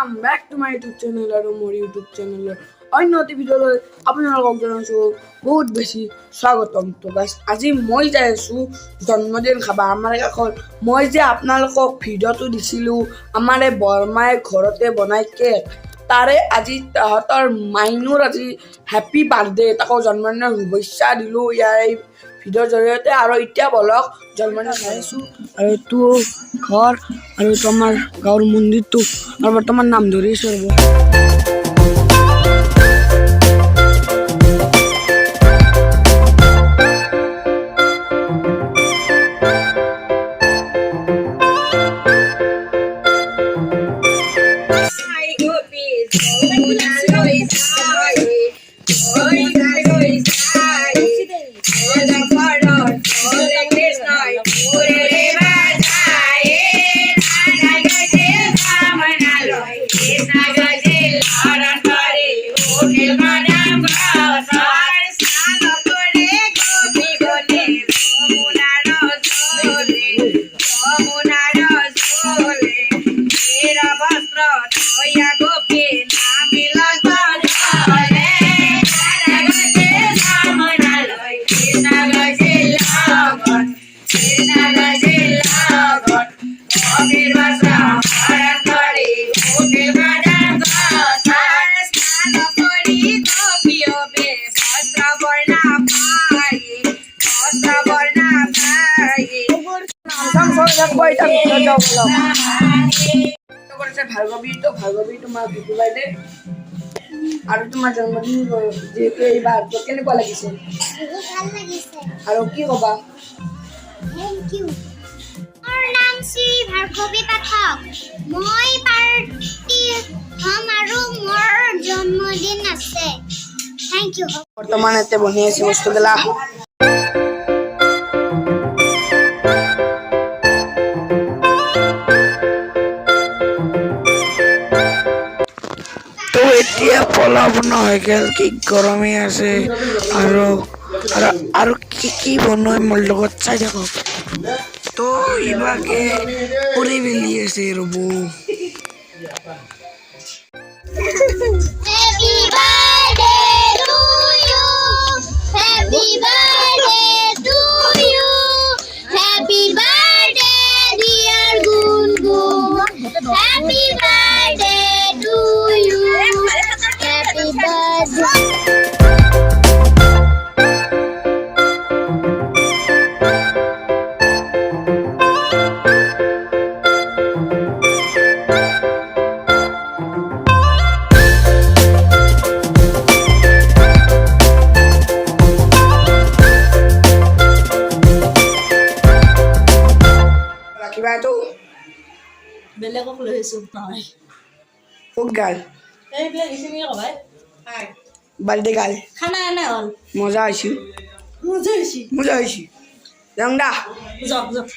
welcome back to my YouTube channel আৰু মোৰ YouTube চেনেলৰ অন্য এটি ভিডিঅ'লৈ আপোনালোকক জনাইছোঁ বহুত বেছি স্বাগতম। তো গাইছ আজি মই যাই আছোঁ জন্মদিন খাবা আমাৰ কাষত। মই যে আপোনালোকক ভিডিঅ'টো দিছিলোঁ আমাৰ বৰমাই ঘৰতে বনাই কেক, তাৰে আজি তাহাঁতৰ মাইনুৰ আজি হেপী বাৰ্থডে, তাকো জন্মদিনৰ শুভেচ্ছা দিলোঁ ইয়াৰ ভিডিঅ'ৰ জৰিয়তে। আৰু এতিয়া বলক জন্মদিন খাইছোঁ আৰু এইটো ঘৰ আৰু তোমাৰ গাঁৱৰ মন্দিৰটো আৰু বৰ্তমান নাম ধৰিছোঁ ৰ'ব। ভাৰ্গৱী তোমাৰ বিহু বাইদে আৰু তোমাৰ জন্মদিন যিহেতু এইবাৰ কেনেকুৱা লাগিছে? ভাল লাগিছে। আৰু কি ক'বা? Thank you. মোৰ নাম শ্ৰী ভাৰ্গৱী পাঠক। মই পাৰ্টি হ'ম আৰু মোৰ জন্মদিন আছে। Thank you. বৰ্তমান ইয়াতে বনি আছে বস্তুগিলা। তো এতিয়া পোলাও বনোৱা হৈ গ'ল, কি গৰমে আছে আৰু আৰু কি বনোৱা মোৰ লগত চাই থাকক। তো ইভাগে উৰি মেলি আছে ৰ'ব। Happy birthday to you. Happy birthday to you. Happy birthday dear Gungun. Happy birthday to you. Happy birthday. কিবা এইটো বেলেগক লৈ আহিছোঁ নহয় ক'ত গাল এইবিলাক ইচিমিয়ে ক'বাই বাৰ্থডে গাল খানা এনে হ'ল মজা হৈছিল মজা হৈছে মজা হৈছিল ৰং দা যাওক যাওক